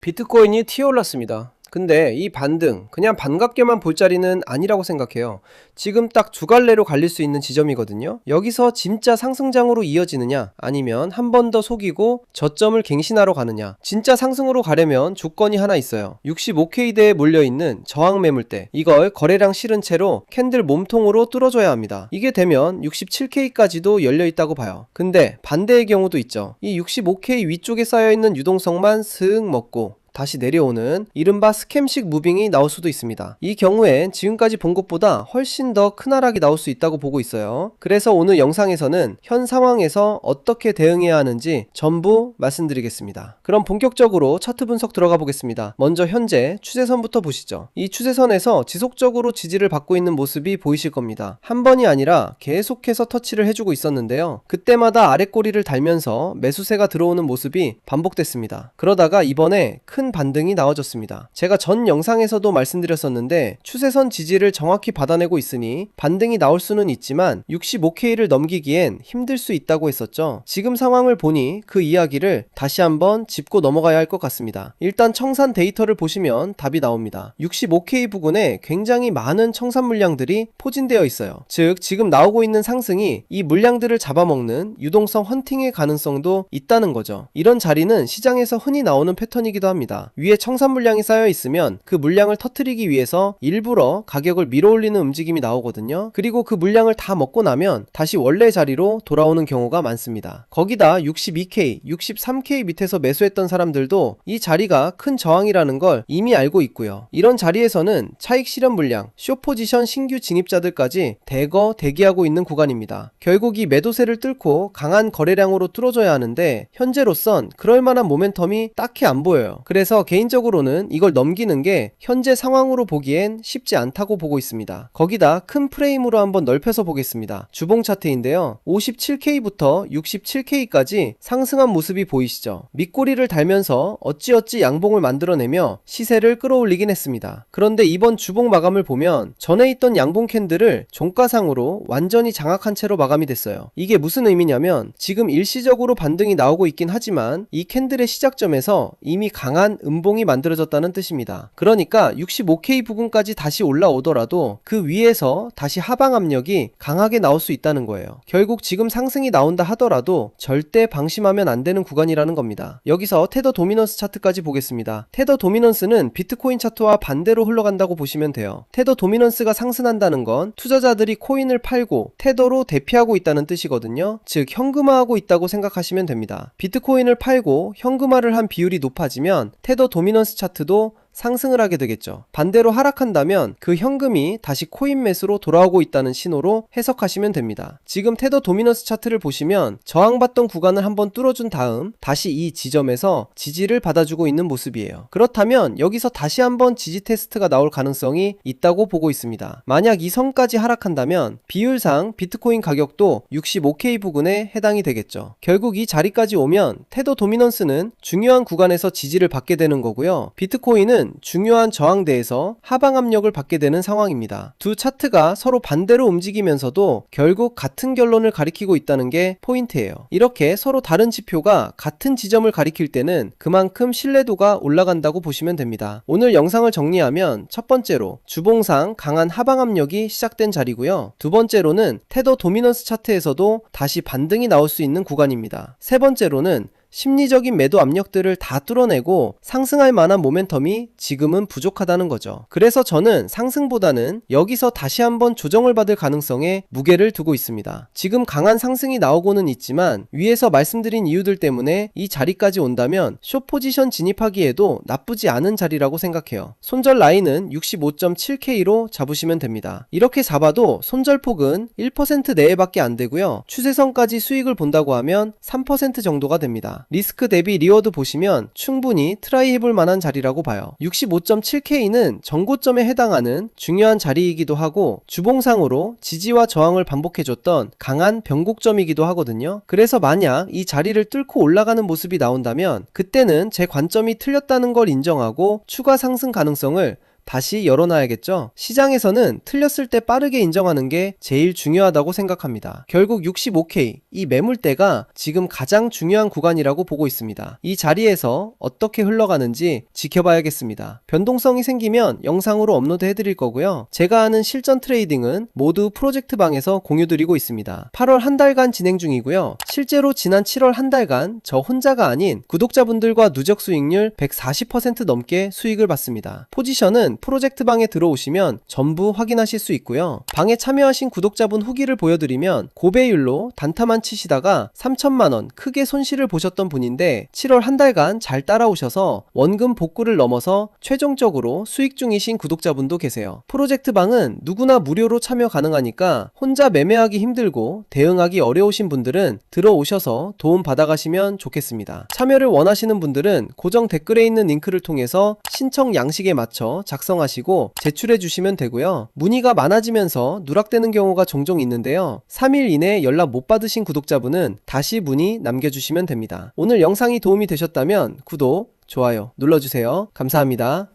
비트코인이 튀어올랐습니다. 근데 이 반등, 그냥 반갑게만 볼 자리는 아니라고 생각해요. 지금 딱 두 갈래로 갈릴 수 있는 지점이거든요. 여기서 진짜 상승장으로 이어지느냐, 아니면 한 번 더 속이고 저점을 갱신하러 가느냐. 진짜 상승으로 가려면 조건이 하나 있어요. 65K대에 몰려있는 저항 매물대, 이걸 거래량 실은 채로 캔들 몸통으로 뚫어줘야 합니다. 이게 되면 67K까지도 열려있다고 봐요. 근데 반대의 경우도 있죠. 이 65K 위쪽에 쌓여있는 유동성만 슥 먹고 다시 내려오는 이른바 스캠식 무빙이 나올 수도 있습니다. 이 경우엔 지금까지 본 것보다 훨씬 더 큰 하락이 나올 수 있다고 보고 있어요. 그래서 오늘 영상에서는 현 상황에서 어떻게 대응해야 하는지 전부 말씀드리겠습니다. 그럼 본격적으로 차트 분석 들어가 보겠습니다. 먼저 현재 추세선부터 보시죠. 이 추세선에서 지속적으로 지지를 받고 있는 모습이 보이실 겁니다. 한 번이 아니라 계속해서 터치를 해주고 있었는데요. 그때마다 아랫꼬리를 달면서 매수세가 들어오는 모습이 반복됐습니다. 그러다가 이번에 큰 반등이 나와줬습니다. 제가 전 영상에서도 말씀드렸었는데 추세선 지지를 정확히 받아내고 있으니 반등이 나올 수는 있지만 65K를 넘기기엔 힘들 수 있다고 했었죠. 지금 상황을 보니 그 이야기를 다시 한번 짚고 넘어가야 할 것 같습니다. 일단 청산 데이터를 보시면 답이 나옵니다. 65K 부근에 굉장히 많은 청산 물량들이 포진되어 있어요. 즉 지금 나오고 있는 상승이 이 물량들을 잡아먹는 유동성 헌팅의 가능성도 있다는 거죠. 이런 자리는 시장에서 흔히 나오는 패턴이기도 합니다. 위에 청산 물량이 쌓여 있으면 그 물량을 터뜨리기 위해서 일부러 가격을 밀어올리는 움직임이 나오거든요. 그리고 그 물량을 다 먹고 나면 다시 원래 자리로 돌아오는 경우가 많습니다. 거기다 62K, 63K 밑에서 매수했던 사람들도 이 자리가 큰 저항이라는 걸 이미 알고 있고요. 이런 자리에서는 차익 실현 물량, 숏포지션 신규 진입자들까지 대거 대기하고 있는 구간입니다. 결국 이 매도세를 뚫고 강한 거래량으로 뚫어줘야 하는데 현재로선 그럴 만한 모멘텀이 딱히 안 보여요. 그래서 개인적으로는 이걸 넘기는 게 현재 상황으로 보기엔 쉽지 않다고 보고 있습니다. 거기다 큰 프레임으로 한번 넓혀서 보겠습니다. 주봉 차트인데요. 57K부터 67K까지 상승한 모습이 보이시죠? 밑꼬리를 달면서 어찌어찌 양봉을 만들어내며 시세를 끌어올리긴 했습니다. 그런데 이번 주봉 마감을 보면 전에 있던 양봉 캔들을 종가상으로 완전히 장악한 채로 마감이 됐어요. 이게 무슨 의미냐면 지금 일시적으로 반등이 나오고 있긴 하지만 이 캔들의 시작점에서 이미 강한 음봉이 만들어졌다는 뜻입니다. 그러니까 65K 부근까지 다시 올라오더라도 그 위에서 다시 하방 압력이 강하게 나올 수 있다는 거예요. 결국 지금 상승이 나온다 하더라도 절대 방심하면 안 되는 구간이라는 겁니다. 여기서 테더 도미넌스 차트까지 보겠습니다. 테더 도미넌스는 비트코인 차트와 반대로 흘러간다고 보시면 돼요. 테더 도미넌스가 상승한다는 건 투자자들이 코인을 팔고 테더로 대피하고 있다는 뜻이거든요. 즉 현금화하고 있다고 생각하시면 됩니다. 비트코인을 팔고 현금화를 한 비율이 높아지면 테더 도미넌스 차트도 상승을 하게 되겠죠. 반대로 하락한다면 그 현금이 다시 코인 매수로 돌아오고 있다는 신호로 해석하시면 됩니다. 지금 테더 도미넌스 차트를 보시면 저항받던 구간을 한번 뚫어준 다음 다시 이 지점에서 지지를 받아주고 있는 모습이에요. 그렇다면 여기서 다시 한번 지지 테스트가 나올 가능성이 있다고 보고 있습니다. 만약 이 선까지 하락한다면 비율상 비트코인 가격도 65K 부근에 해당이 되겠죠. 결국 이 자리까지 오면 테더 도미넌스는 중요한 구간에서 지지를 받게 되는 거고요. 비트코인은 중요한 저항대에서 하방 압력을 받게 되는 상황입니다. 두 차트가 서로 반대로 움직이면서도 결국 같은 결론을 가리키고 있다는 게 포인트예요. 이렇게 서로 다른 지표가 같은 지점을 가리킬 때는 그만큼 신뢰도가 올라간다고 보시면 됩니다. 오늘 영상을 정리하면 첫 번째로 주봉상 강한 하방 압력이 시작된 자리고요. 두 번째로는 테더 도미넌스 차트에서도 다시 반등이 나올 수 있는 구간입니다. 세 번째로는 심리적인 매도 압력들을 다 뚫어내고 상승할 만한 모멘텀이 지금은 부족하다는 거죠. 그래서 저는 상승보다는 여기서 다시 한번 조정을 받을 가능성에 무게를 두고 있습니다. 지금 강한 상승이 나오고는 있지만 위에서 말씀드린 이유들 때문에 이 자리까지 온다면 숏 포지션 진입하기에도 나쁘지 않은 자리라고 생각해요. 손절 라인은 65.7K로 잡으시면 됩니다. 이렇게 잡아도 손절폭은 1% 내외밖에 안 되고요. 추세선까지 수익을 본다고 하면 3% 정도가 됩니다. 리스크 대비 리워드 보시면 충분히 트라이 해볼 만한 자리라고 봐요. 65.7K는 전고점에 해당하는 중요한 자리이기도 하고 주봉상으로 지지와 저항을 반복해줬던 강한 변곡점이기도 하거든요. 그래서 만약 이 자리를 뚫고 올라가는 모습이 나온다면 그때는 제 관점이 틀렸다는 걸 인정하고 추가 상승 가능성을 다시 열어놔야겠죠? 시장에서는 틀렸을 때 빠르게 인정하는 게 제일 중요하다고 생각합니다. 결국 65K, 이 매물대가 지금 가장 중요한 구간이라고 보고 있습니다. 이 자리에서 어떻게 흘러가는지 지켜봐야겠습니다. 변동성이 생기면 영상으로 업로드 해드릴 거고요. 제가 하는 실전 트레이딩은 모두 프로젝트 방에서 공유드리고 있습니다. 8월 한 달간 진행 중이고요. 실제로 지난 7월 한 달간 저 혼자가 아닌 구독자분들과 누적 수익률 140% 넘게 수익을 봤습니다. 포지션은 프로젝트 방에 들어오시면 전부 확인하실 수 있고요. 방에 참여하신 구독자분 후기를 보여드리면 고배율로 단타만 치시다가 3천만원 크게 손실을 보셨던 분인데 7월 한 달간 잘 따라오셔서 원금 복구를 넘어서 최종적으로 수익 중이신 구독자분도 계세요. 프로젝트 방은 누구나 무료로 참여 가능하니까 혼자 매매하기 힘들고 대응하기 어려우신 분들은 들어오셔서 도움 받아가시면 좋겠습니다. 참여를 원하시는 분들은 고정 댓글에 있는 링크를 통해서 신청 양식에 맞춰 작성하시고 제출해 주시면 되고요. 문의가 많아지면서 누락되는 경우가 종종 있는데요. 3일 이내에 연락 못 받으신 구독자분은 다시 문의 남겨주시면 됩니다. 오늘 영상이 도움이 되셨다면 구독, 좋아요 눌러주세요. 감사합니다.